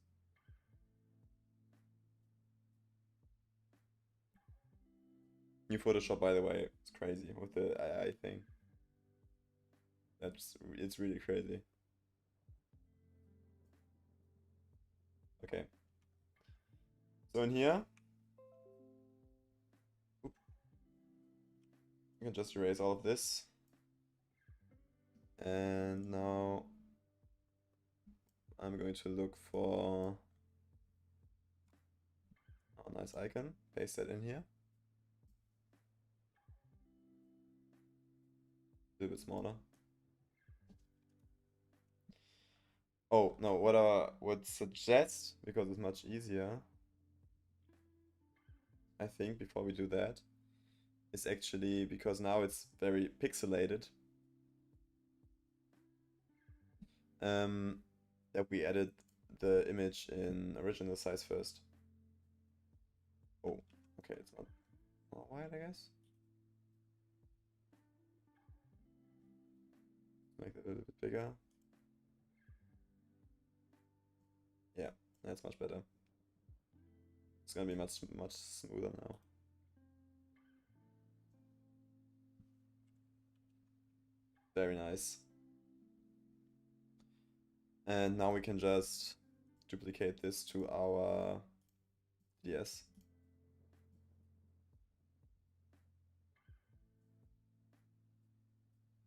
New Photoshop, by the way, it's crazy with the AI thing. It's really crazy. Okay. So in here, you can just erase all of this. And now I'm going to look for a nice icon, paste that in here. A little bit smaller. Oh, no, what I would suggest, because it's much easier, I think, before we do that, is actually, because now it's very pixelated, that we edit the image in original size first. Oh, okay, it's not wide, I guess. Make it a little bit bigger. Yeah, that's much better. It's gonna be much smoother now. Very nice. And now we can just duplicate this to our DS.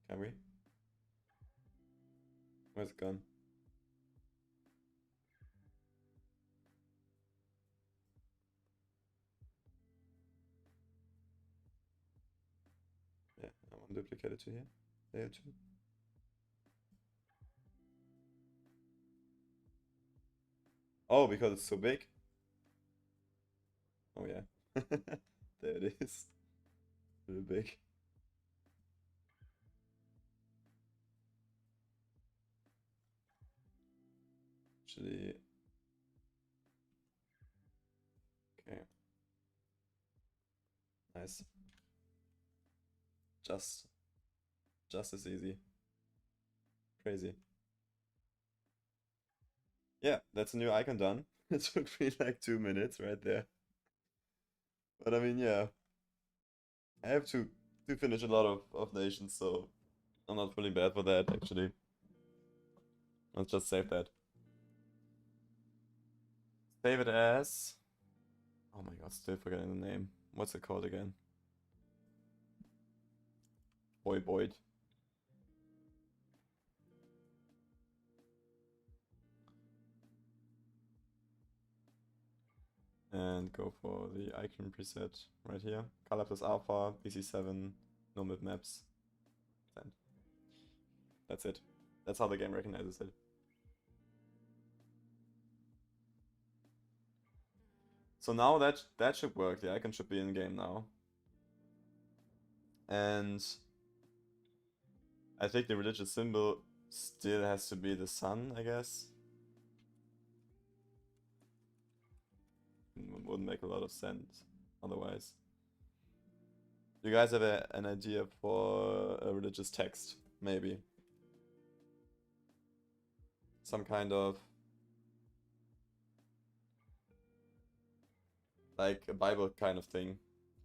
Can we? Where's it gone? Yeah, I want to duplicate it to here. Layer 2. Oh, because it's so big? Oh yeah. There it is. Really big. Actually, Nice. Just as easy. Crazy. Yeah, that's a new icon done. It took me like 2 minutes right there. But I mean, yeah. I have to finish a lot of nations, so I'm not feeling bad for that actually. Let's just save that. Save it as... Oh my god, still forgetting the name. What's it called again? Boyd. And go for the icon preset right here. Color plus alpha, BC7, no mid maps. Send. That's it. That's how the game recognizes it. So now that should work. The icon should be in game now. And I think the religious symbol still has to be the sun, I guess. Wouldn't make a lot of sense otherwise. You guys have an idea for a religious text? Maybe. Some kind of... like a Bible kind of thing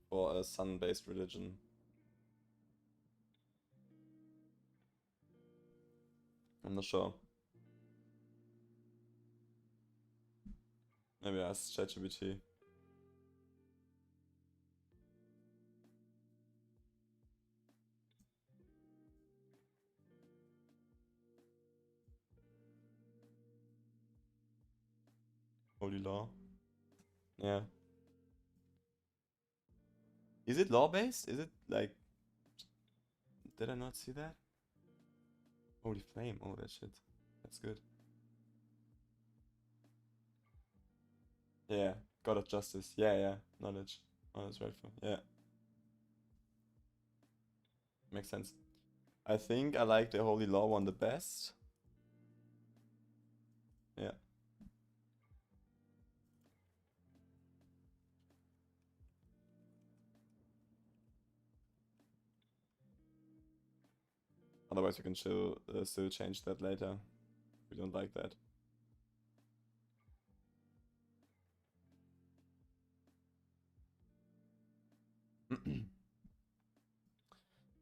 for a sun-based religion. I'm not sure. Maybe ask ChatGPT. Holy law. Yeah. Is it law-based? Is it like... Did I not see that? Holy flame. Oh, that shit. That's good. Yeah. God of justice. Yeah. Knowledge. Knowledge rightful. Yeah. Makes sense. I think I like the Holy Law one the best. Yeah. Otherwise we can still change that later. We don't like that.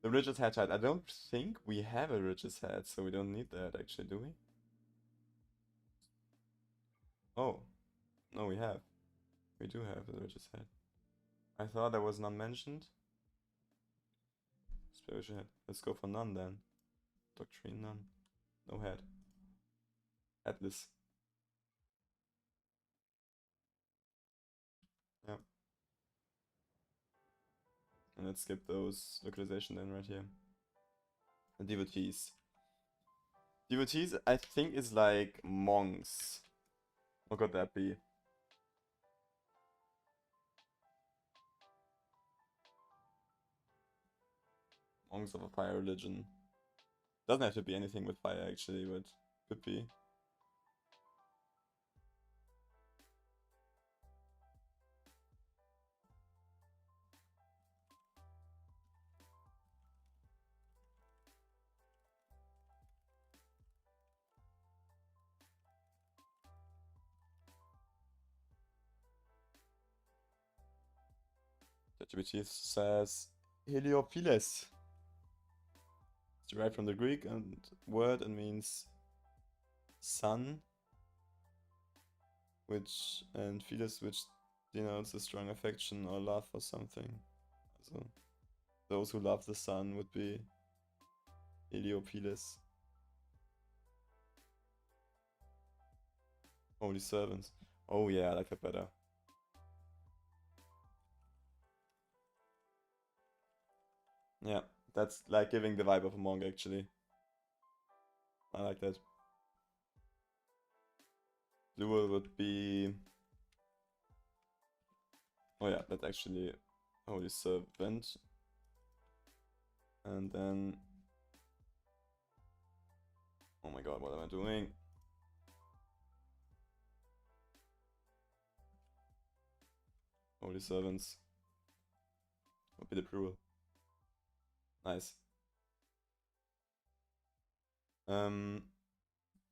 The religious head chat. I don't think we have a religious head, so we don't need that actually, do we? Oh. No, we have. We do have a religious head. I thought there was none mentioned. Spiritual head. Let's go for none then. Doctrine none. No head. Headless. Yep. And let's skip those localization then right here. And devotees. Devotees, I think, is like monks. What could that be? Monks of a fire religion. Doesn't have to be anything with fire actually, but could be. ChatGPT says Heliophiles. It's derived from the Greek word and means sun, and philis, which denotes a strong affection or love for something. So those who love the sun would be Heliophiles. Holy servants. Oh yeah, I like that better. Yeah, that's like giving the vibe of a monk actually. I like that. Dual would be... Oh yeah, that's actually Holy Servant. And then... Oh my god, what am I doing? Holy Servants. Would be the plural. Nice.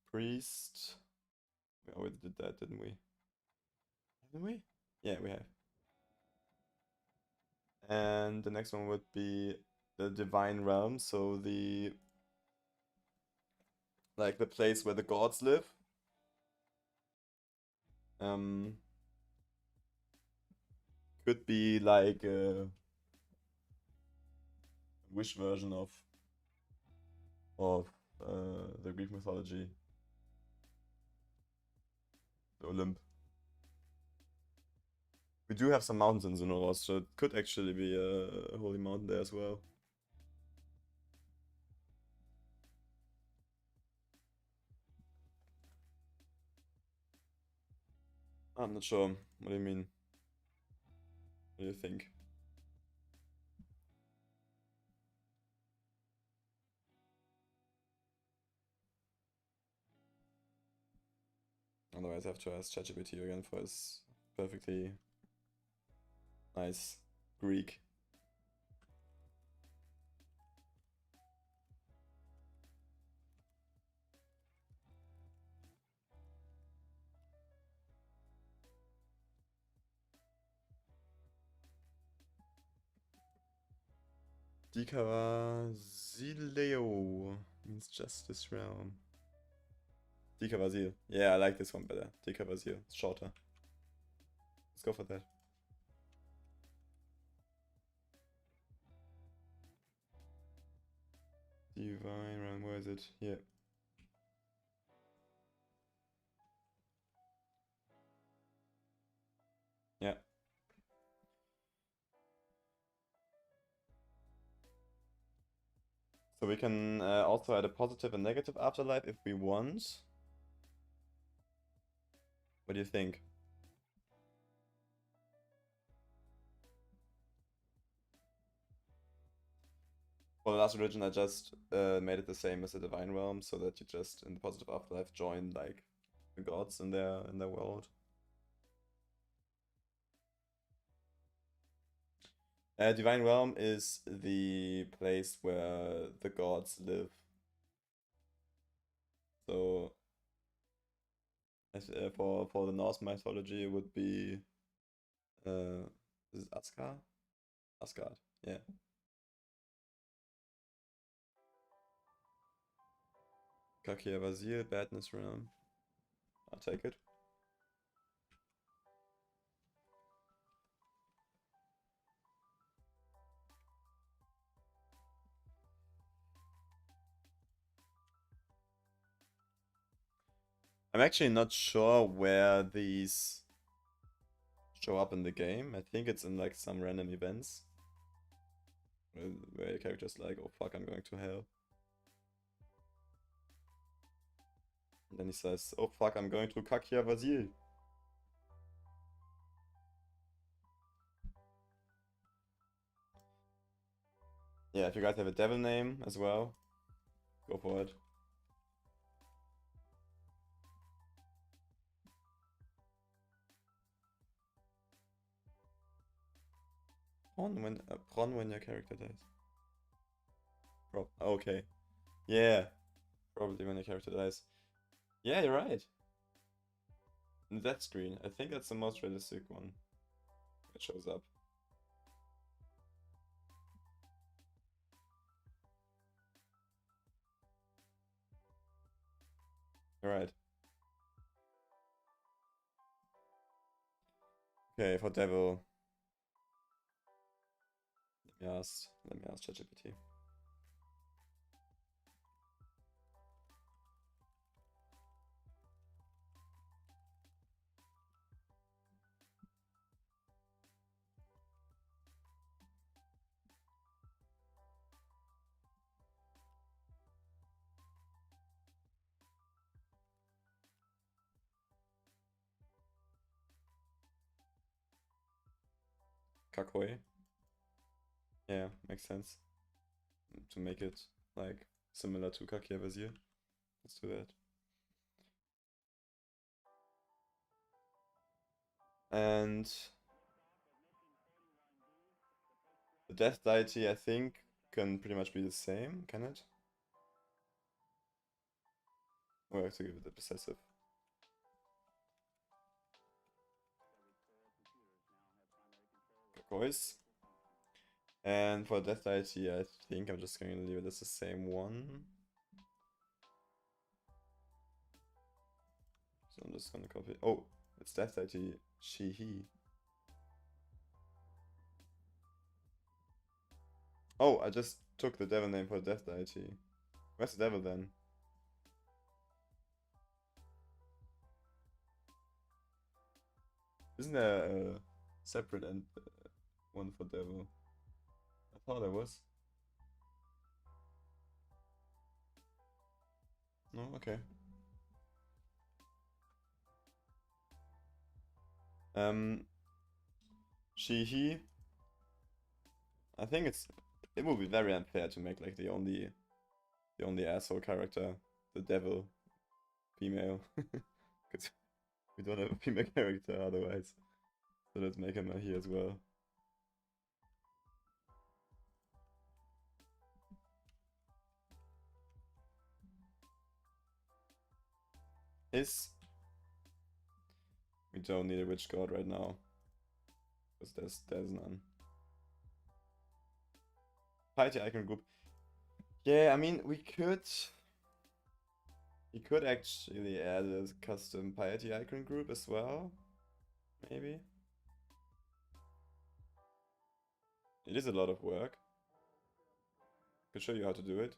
Priest. We already did that, didn't we? Haven't we? Yeah, we have. And the next one would be the Divine Realm, so the place where the gods live. Could be like a Wish version of the Greek mythology, the Olymp. We do have some mountains in Zunoros, so it could actually be a holy mountain there as well. I'm not sure. What do you mean? What do you think? Otherwise, I have to ask ChatGPT again for his perfectly nice Greek. Dikavazileo means justice realm. Dikavazil. Yeah, I like this one better. Dikavazil. It's shorter. Let's go for that. Divine realm, where is it? Here. Yeah. So we can also add a positive and negative afterlife if we want. What do you think? For the last religion, I just made it the same as the Divine Realm, so that you just in the positive afterlife join like the gods in their world. Divine Realm is the place where the gods live. So for the Norse mythology, it would be is it Asgard? Asgard, yeah. Kakia Vazir, Badness Realm. I'll take it. I'm actually not sure where these show up in the game. I think it's in like some random events. Where your character's like, oh fuck, I'm going to hell. And then he says, oh fuck, I'm going to Kakia Vazir. Yeah, if you guys have a devil name as well, go for it. Prawn when your character dies. Okay. Yeah. Probably when your character dies. Yeah, you're right. That screen. I think that's the most realistic one that shows up. Alright. Okay, for devil. Let me ask ChatGPT. Kakoi. Yeah, makes sense. To make it like similar to Kakia Vazir. Let's do that. And the The Death Deity, I think, can pretty much be the same, can it? Or I have to give it the possessive. Voice. And for Death Deity, I think I'm just going to leave it as the same one. So I'm just gonna copy. Oh, it's Death Deity, she, he. Oh, I just took the devil name for Death Deity. Where's the devil then? Isn't there a separate one for devil? I thought there was. No, okay. She, he. I think it would be very unfair to make like the only asshole character the devil female, because we don't have a female character otherwise. So let's make him a he as well. His. We don't need a witch god right now, because there's none. Piety icon group. Yeah, I mean we could actually add a custom piety icon group as well. Maybe. It is a lot of work. Could show you how to do it.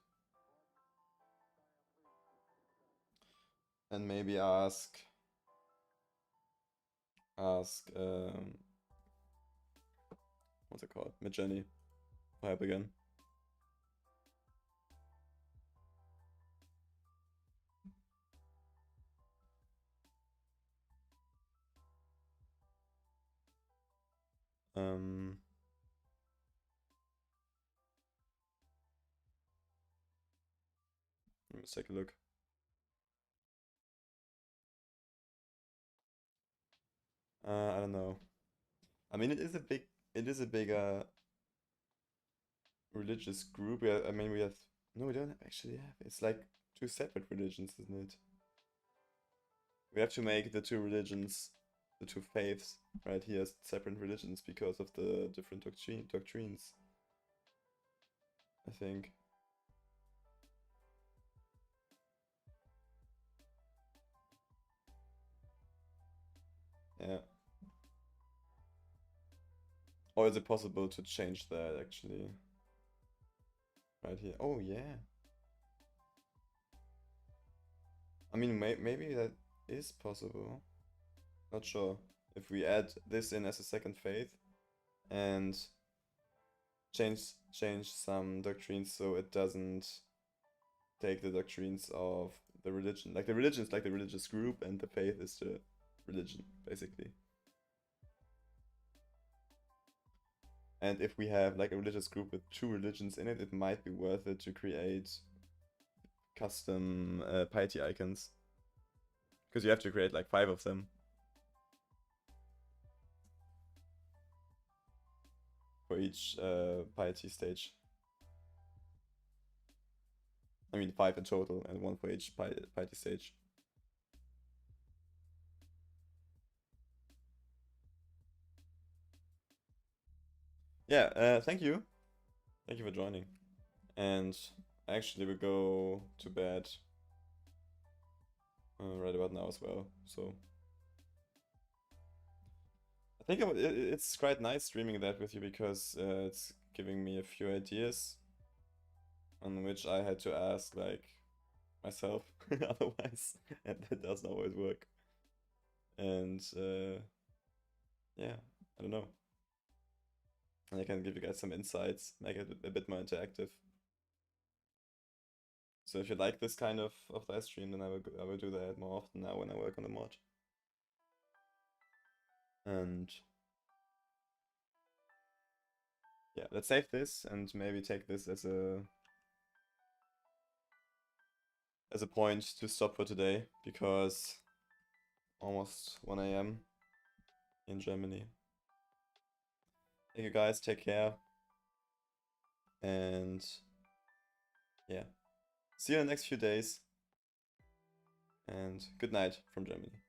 And maybe ask what's it called? Midjourney for help again. Let's take a look. I don't know. I mean, it is a bigger religious group. I mean, we have no, we don't actually have. It's like two separate religions, isn't it? We have to make the two religions, the two faiths, right here, as separate religions because of the different doctrines. I think. Yeah. Or is it possible to change that actually? Right here. Oh yeah. I mean, maybe that is possible. Not sure. If we add this in as a second faith and change some doctrines so it doesn't take the doctrines of the religion. Like the religion is like the religious group and the faith is the religion, basically. And if we have like a religious group with two religions in it, it might be worth it to create custom piety icons. Because you have to create like 5 of them. For each piety stage. I mean 5 in total and 1 for each piety stage. Yeah, thank you. Thank you for joining. And actually we go to bed right about now as well, so I think it's quite nice streaming that with you because it's giving me a few ideas on which I had to ask like myself otherwise, and that doesn't always work. And yeah, I don't know. And I can give you guys some insights, make it a bit more interactive. So if you like this kind of live stream, then I will do that more often now when I work on the mod. And yeah, let's save this and maybe take this as a point to stop for today because almost 1 AM in Germany. Thank you guys, take care. And yeah, see you in the next few days. And good night from Germany.